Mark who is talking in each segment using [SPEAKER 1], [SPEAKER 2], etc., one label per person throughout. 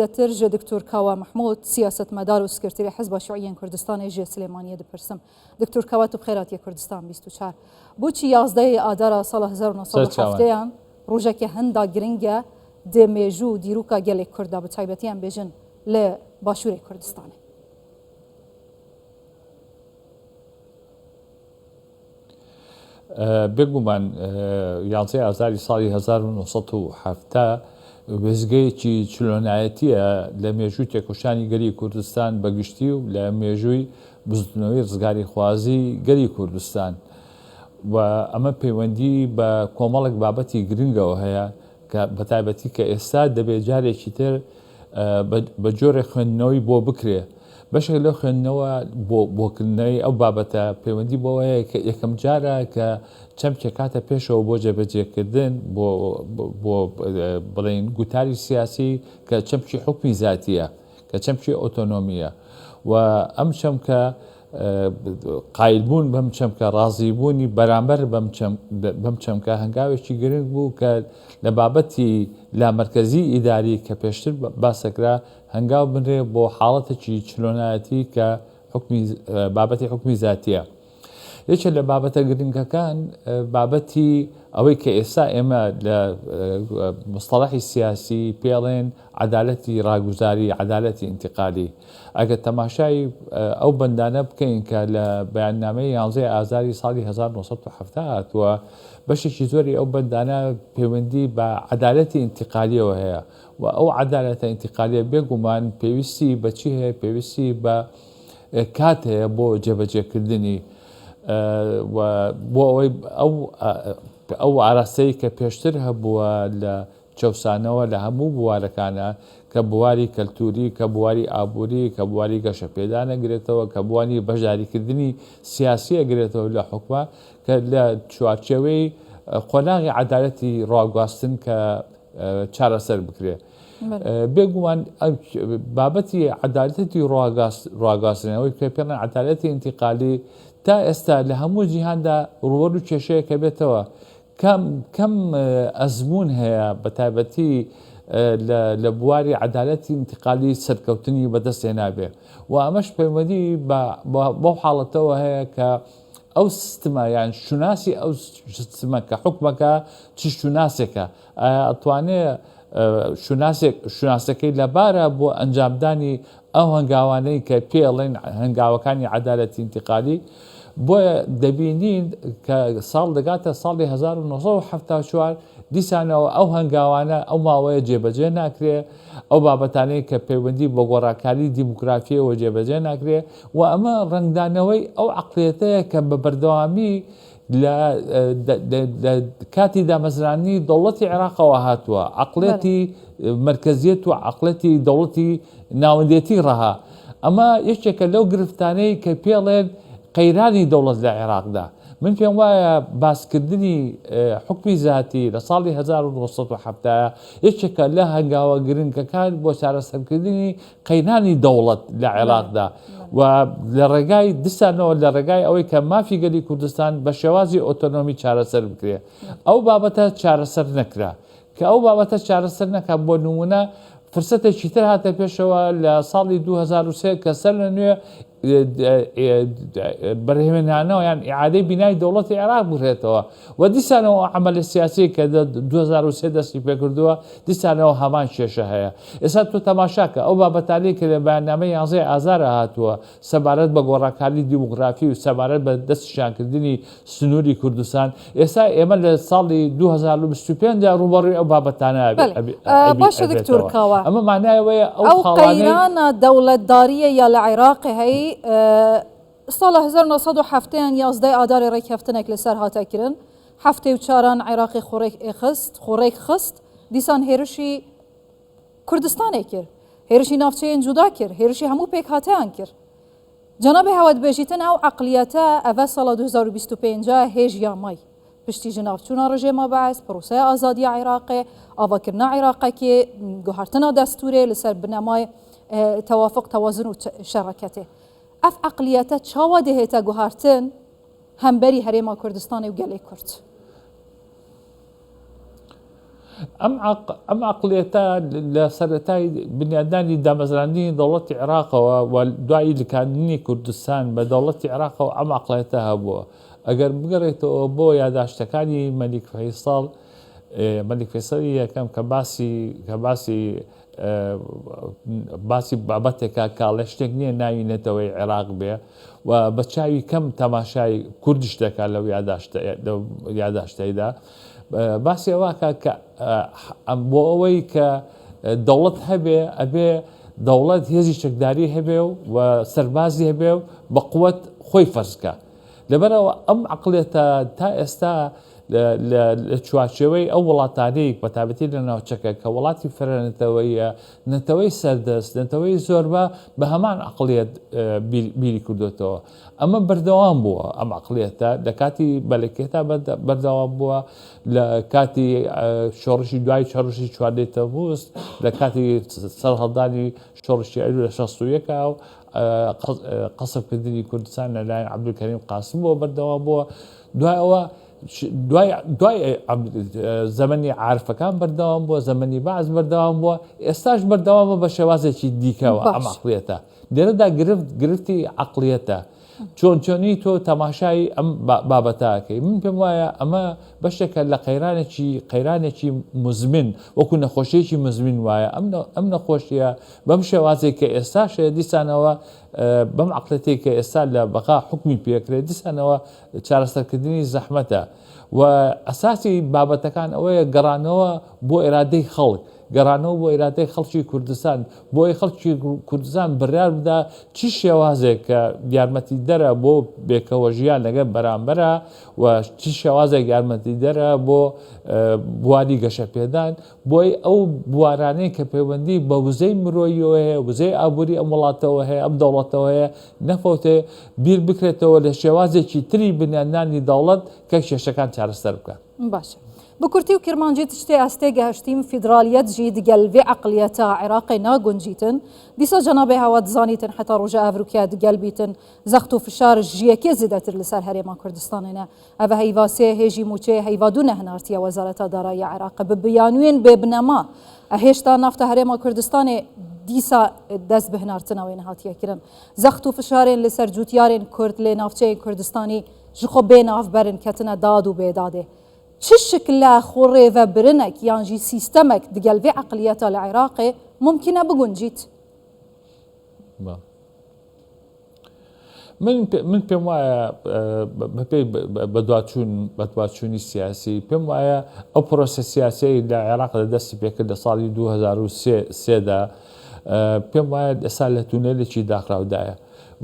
[SPEAKER 1] زودتر جه دکتور کاوا محمود سیاست مدار و سکرتری حزب شیوعی کردستان جه سلیمانیه دپرسم. دکتور کاوا تو بخیراتی کردستان 24 بوچی 11 آذر سال 1907 روزه که هندا گرینگه دمیجو دیروکا گل کردا به تایبتی هم بیجن ل باشور کردستان.
[SPEAKER 2] بگو من 11 آذر سال 1907 وزگەیەکی چلۆنایەتیە لە مێژووی تێکۆشانی گەلی کوردستان بەگشتی و لە مێژووی بزنەوەی ڕزگاری خوازی گەلی کوردستان و ئەمە پەیوەندی بە کۆمەڵێک بابەتی گرنگەوە هەیە کە بەتایبەتی کە ئێستا دەبێت جارێکی تر بە جۆرێک خوێندنەوەی بۆ بکرێ بەشێک لەو خوێندنەوە بۆکردنەوەی ئەو بابەتە پەیوەندی بۆ هەیە کە یەکەم جارە کە چەمکێ کاتە پێشەوە بۆ جێبەجێکردن بۆ بڵێن گوتاری سیاسی کە چەمکی حکمی زاتیە کە چەمکی ئۆتۆنۆمیە و ئەم چەمکە قایلبوون بەم چەمکە ڕازیبوونی بەرامبەر بەم چەمکە هەنگاوێکی گرنگ بوو کە لە بابەتی لامەرکەزی ئیداری کە پێشتر باسەکرا هەنگاو بنرێ بۆ حاڵەتێکی چلۆنایەتی کە بابەتی حکمی زاتیە. یەکێ لە بابەتە گرنگەکان بابەتی ئەوەی کە ئێستا ئێمە لە مستەڵەحی سیاسی پێڵێن عەدالەتی ڕاگوزاری عەدالەتی ئینتیقالی. ئەگەر تەماشای ئەو بەندانە بکەین کە لە بەیاننامەی 11 ئازاری ساڵی 1970 هاتووە بەشێکی زۆری ئەو بەندانە پەیوەندی بە عەدالەتی ئینتیقالیەوە هەیە و ئەو عەدالەتە ئینتیقالیە بێگومان پێویستی بەچی هەیە پێویستی بە کات هەیە بۆ جێبەجێکردنی بۆ ئەوەی ئەو ئاراستەی کە پێشتر هەبووە لە چەوسانەوە لە هەموو بوارەکانە کە بواری کەلتوری کە بواری ئابووری کە بواری گەشەپێدانە گرێتەوە کە بوانی بەشداریکردنی سیاسیە گرێتەوە لە حکومە کە لە چوارچێوەی قۆناغی عەدالەتی ڕاگواستن کە چارەسەر بکرێ. بێگومان بابەتی عەدالەتی ڕاگواستنەوەی کە پێڵێن عەدالەتی ئینتیقالی تا ئێستا لە هەموو جیهاندا ڕووەر و کێشەیەکە بێتەوە کەم ئەزمون هەیە بە تایبەتی لە بواری عەدالەتی ئینتیقالی سەرکەوتنی بەدەستهێنابێ و ئەمەش پەیوەندی بەو حاڵەتەوە هەیە کە ئەو سیستمە یان شوناسی ئەو سیستمە کە حکومەکە چ شوناسێکە ئەتوانێت شوناسەکەی لەبارە بۆ ئەنجامدانی ئەو هەنگاوانەی کە پێڵێن هەنگاوەکانی عەدالەتی ئینتیقالی بۆیە دەبینین کە ساڵ دەگاتە ساڵی 1974 دیسانەوە ئەو هەنگاوانە ئەو ماوەیە جێبەجێ ناکرێ ئەو بابەتانەی کە پەیوەندی بە گۆڕاکاری دیموکرافیەوە جێبەجێ ناکرێ و ئەمە ڕنگدانەوەی ئەو عەقڵیەتەیە کە بە بەردەوامی لە کاتی دامەزرانی دەوڵەتی عێراقەوە هاتووە عەقڵێتی مرکزیەت و عەقڵەتی دەوڵەتی ناوەندێتی ڕەها ئەمە یەکێکە لەو گرفتانەی کە پێڵێن قەیرانی دەوڵەت لە عێراقدا من پێم وایە باسکردنی حکمی زاتی لە ساڵی 1970 یەکێکە لە هەنگاوە گرنگەکان بۆ چارەسەرکردنی قەیرانی دەوڵەت لە عێراقدا و لە ڕێگای دسانەوە لە ڕێگای ئەوەی کە مافی گەلی کوردستان بە شێوازی ئۆتۆنۆمی چارەسەر بکرێ ئەو بابەتە چارەسەر نەکرا کە ئەو بابەتە چارەسەر نەکات بۆ نمونە فرسەتێکی تر هاتە پێشەوە لە ساڵی 2003 کە سەر لە نوێ بەرهێنانەوە یان ئیعادەی بینای دەوڵەتی عێراق بڕێتەوە و دیسانەوە عەمەلی سیاسی کە 2003 دەستی پێکردووە دیسانەوە هەمان کێشە هەیە. ئێستا تۆ تەماشاکە ئەو بابەتانەی کە لە بەیاننامەی 11 ئازارە هاتووە سەبارەت بە گۆڕاکاری دیموگرافی و سەبارەت بە دەستنیشانکردنی سنووری کوردستان ئێستا ئێمە لە ساڵی 2025 دا ڕووبەڕووی ئەو بابەتانە
[SPEAKER 1] باشە دکتۆر کاوە
[SPEAKER 2] ئەمە معنایەوەیە
[SPEAKER 1] ئەو قەیرانە دەوڵەتداریە یا لە عێراقی هەیە ساڵ 1970 11 ئاداری ڕێککەوتنێک لەسەر هاتەکردن هەفتەی و چاران عێراقی خۆڕێک خست دیسان هێرشی کوردستانێک کرد هێرشی ناوچەیەن جودا کرد هێرشی هەموو پێک هاتیان کرد جەنابی هەوادبێژیتن ئەو عەقلیەتە ئەڤە ساڵە 2025 هێژ یا مای پشتی ژناوچوونا ڕژێمە بەعەس پرۆسەیە ئازادیە عێراقێ ئاواکردنا عێراقێکی گوهارتنا دەستورێ لەسەر بنەمای توافق توازن و شەڕەکەتێ ئەف عەقلیەتە چاوا دەهێتە گوهارتن هەمبەری هەرێما کوردستانی و گەلەی کورد
[SPEAKER 2] ئەم عقلێتە لە سەرەتای بنیادانی دامەزراندنی دەوڵەتی عێراقەوە و دوایی لکاندنی کوردستان بە دەوڵەتی عێراقەوە ئەم عقلێتە هەبووە. ئەگەر بگەڕێتەوە بۆ یاداشتەکانی مەلیک فەیسەڵی یەکەم کە باسی بابەتێکە کاڵێ شتێک نییە ناوینێتەوەی عێراق بێ و بە چاوی کەم تەماشای کوردش دەکات لەو یاداشتەیدا. باسی ئەوەکە کە بۆ ئەوەی کە دەوڵەت هەبێ ئەبێ دەوڵەت هێزی چەکداری هەبێ و سەربازی هەبێ و بە قووەت خۆی فەرزکە. لەبەرەوە ئەم عقلێتە تا ئێستا لە چوارچێوەی ئەو وڵاتانەی بەتابەتی لە ناوچەکە کە وڵاتی فرەنەتەوەیە نەتەوەی سەردەست نەتەوەی زۆربە بە هەمان عقلێت بیری کردوێتەوە. ئەمە بەردەوام بووە ئەم عقلێتە لە کاتی بەلەکێتا بەردەوام بووە لە کاتی شۆڕشی دوای شۆڕشی چواردەی تەمووز لە کاتی سەرهەڵدانی شۆڕشی ئەیلوول لە 61 و قەسەبکردنی کوردستان لەلایەن عەبدولکەریم قاسم بۆ بەردەوام بووە. دوای ئەوە دوای زەمەنی عارفەکان بەردەوام بووە، زەمەنی بەعز بەردەوام بووە، ئێستاش بەردەوامە بە شێوازێکی دیکەوە ئەم عقلێتە. لێرەدا گرفتی عقلێتە چۆنی تۆ تەماشای ئەم بابەتاکەی. من پێم وایە ئەمە بەشێکە لە قەیرانێکی مزمن وەکو نەخۆشیەکی مزمن وایە. ئەم نەخۆشیە بەم شێوازێک کە ئێستاشە دیسانەوە بەم عقلەتێک کە ئێستا لە بەقا حکمی پێکرێت دیسانەوە چارەسەرکردنی زەحمەتە و ئەساسی بابەتەکان ئەوەیە گەڕانەوە بۆ ئێرادەی خەڵک، گەڕانەوە بۆ ئێرادەی خەڵکی کوردستان، بۆی خەڵکی کوردستان بڕیار بدا چی شێوازێک کە یارمەتی دەرە بۆ بێکەوە ژیان لەگەڵ بەرامبەرە و چی شێوازێک یارمەتی دەرە بۆ بواری گەشەپێدان، بۆی ئەو بوارانەی کە پەیوەندی بە وزەی مرۆییەوە هەیە، وزەی ئابووری ئەم وڵاتەوە هەیە، ئەم دەوڵەتەوە هەیە، نەفەوتێ بیر بکرێتەوە لە شێوازێکی تری بنیادنانی دەوڵەت کە کێشەکان چارەسەر بکە.
[SPEAKER 1] باشە. بکورتی و کرمانجی تشتێ ئەستێ گەهشتیم فیدرالیەت جی دیگەل vê عقلیەتە عێراقی ناگونجیتن دیسا جەنابێ هەوا دزانیتن حتا ڕۆژە ئەڤروکیا دیگەل بیتن زەخت و فشار ژیەکێ زیدەتر لەسەر هەرێما کوردستانێنە ئەڤە هەیڤاسێ هێژی موچێ هەیڤادوونە هەنارتیە وەزارەتە دارایی عێراق ببیانوێن بێبنەما هێشتا نافتە هەرێما کوردستانێ دیسا دەست بە هەنارتنەوەی نەهاتیەکردن زەخت و فشارێن لەسەر جوتیارێن کورد لێ ناوچەی کوردستانی ji xwe bênavberin ketine dad û bêdadê. Çi şekilde xurêve birinek yan jî sîstemek digel vê eqliyeta li Iraqê mumkin e biguncît?
[SPEAKER 2] من پێم وایە بەپێی بەدواتچوونی سیاسی پێم وایە ئەو پرۆسە سیاسی لە عێراق لە دەستی پێکرد لە ساڵی 2003دا پێم وایە ئێستا لە تونێلێکی داخراودایە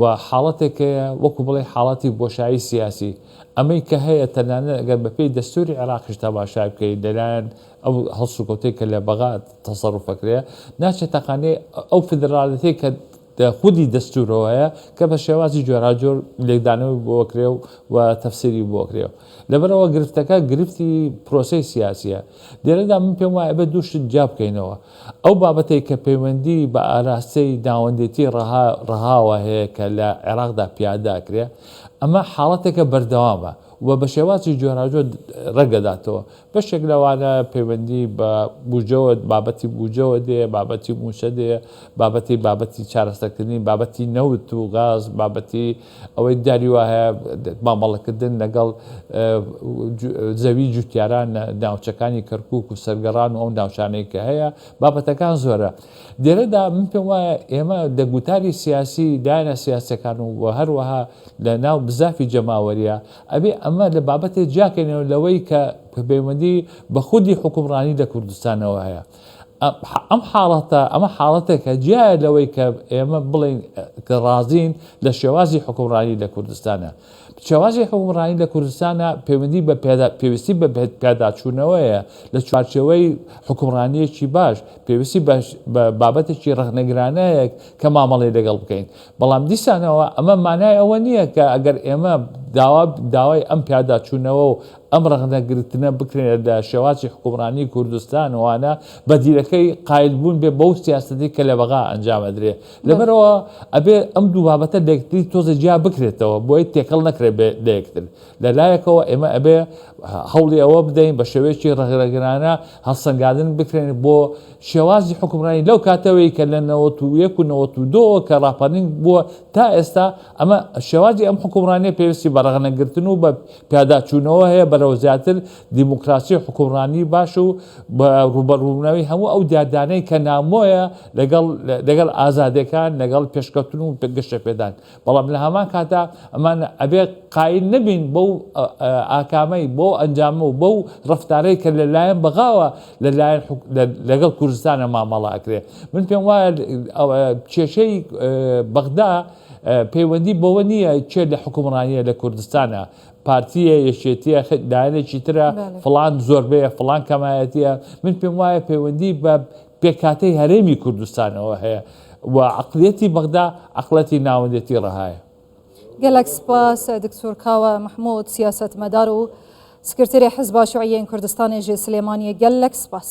[SPEAKER 2] و حاڵەتێکەیە وەکو بڵێ حاڵەتی بۆشایی سیاسی ئەمەی کە هەیە تەنانەت ئەگەر بەپێی دەستوری عێراقیش تەماشا بکەیت لەلایەن ئەو هەڵسوکەوتەی کە لە بەغا تەسەڕوفەکرێ ناچێت تەقانەی ئەو فدراڵەتی کە خودی دەستورەوەیە کە بە شێوازی جۆراجۆر لێکدانەوەی بۆکرێ و تەفسیری بۆکرێ. لەبەرەوە گرفتەکە گرفتی پرۆسەی سیاسیە. لێرەدا من پێم وایە بە دوو شت جا بکەینەوە. ئەو بابەتەی کە پەیوەندی بە ئاراستەی داوەندێتی ڕەهاوە هەیە کە لە عێراقدا پیاداکرێ ئەمە حاڵەتێکە بەردەوامە و بە شێوازی جۆراجۆر ڕەگەداتەوە. بەشێک لەوانە پەیوەندی بە بوجەوە بابەتی بوجەوە دێ، بابەتی موچە دێ، بابەتی چارەسەرکردنی، بابەتی نەوت و غاز، بابەتی ئەوەی داری وایە مامەڵەکردن لەگەڵ زەوی جوتیاران ناوچەکانی کەرکووک و سەرگەڕان و ئەو ناوچانەی کە هەیە بابەتەکان زۆرە. لێرەدا من پێم وایە ئێمە دەگوتاری سیاسی دایانە سیاسەکان و هەروەها لە ناو بزافی جەماوەریە ئەبێ ئەمە لە بابەتێک جاکەینەوە لەوەی کە پەیوەندی بە خودی حکومڕانی لە کوردستانەوە هەیە. ئەمە حاڵەتێکە جیایە لەوەی کە ئێمە بڵین کە ڕازین لە شێوازی حکومڕانی لە کوردستانە. شێوازی حکومڕانی لە کوردستانە پێویستی بە پیاداچوونەوەیە لە چوارچێوەی حکومڕانیەکی باش پێویستی بە بابەتێکی ڕەخنەگرانەیەک کە مامەڵی لەگەڵ بکەین. بەڵام دیسانەوە ئەمە مانای ئەوە نییە کە ئەگەر ئێمە داوای ئەم پیاداچوونەوە و ئەم ڕەغنەگرتنە بکرێنە لە شێوازی حکومڕانی کوردستان وانە بەدیلەکەی قایلبوون بێ بەو سیاسەتی کە لە بەغا ئەنجامەدرێ لەبەرەوە ئەبێ ئەم دوو بابەتە لەکتری تۆزە جیا بکرێتەوە بۆی تێکەڵ نەکرێت لە یەکتر لەلایەکەوە ئێمە ئەبێ هەوڵی ئەوە بدەین بە شێوەیەکی ڕەگرانە هەڵسەنگاندن بکرێن بۆ شێوازی حکومڕانی لەو کاتەوەی کە لە 91 و 92 کە ڕاپەرنگ بووە تا ئێستا ئەمە شێوازی ئەم حکومڕانیە پێویستی بە ڕەغنەگرتن و بە پیاداچوونەوە هەیە بەرەو زیاتر دیموکراسی حکومڕانی باش و بە ڕوبەڕوونەوەی هەموو ئەو دیادانەی کە نامۆیە لەگەڵ ئازادەکان لەگەڵ پێشکەوتن و گەشتە پێدان بەڵام لە هەمان کاتا ئەمان ئەبێ قایل نبین بەو ئاکامەی بۆ ئەنجامە و بەو ڕفتارەی کە لەلایەن بەغاوە لەگەڵ کوردستانە مامەڵە ئەکرێ من پێم وایە کێشەی بەغدا پەیوەندی بەوە نییە چێ لە حکومڕانیە لە کوردستانە پارتیە یەکێتیە دایانێکی ترە فڵان زۆربەیە فڵان کەمایەتیە من پێم وایە پەیوەندی بە پێکاتەی هەرێمی کوردستانەوە هەیە و عقلەتی بەغدا عقلەتی ناوەندێتی ڕەهایە.
[SPEAKER 1] گەلێک سپاس دکتۆر کاوە محمود سیاسەتمەدار و سکرتێری حیزب شوعیەن کوردستانی ژێ سلێمانیە گەلێک سپاس.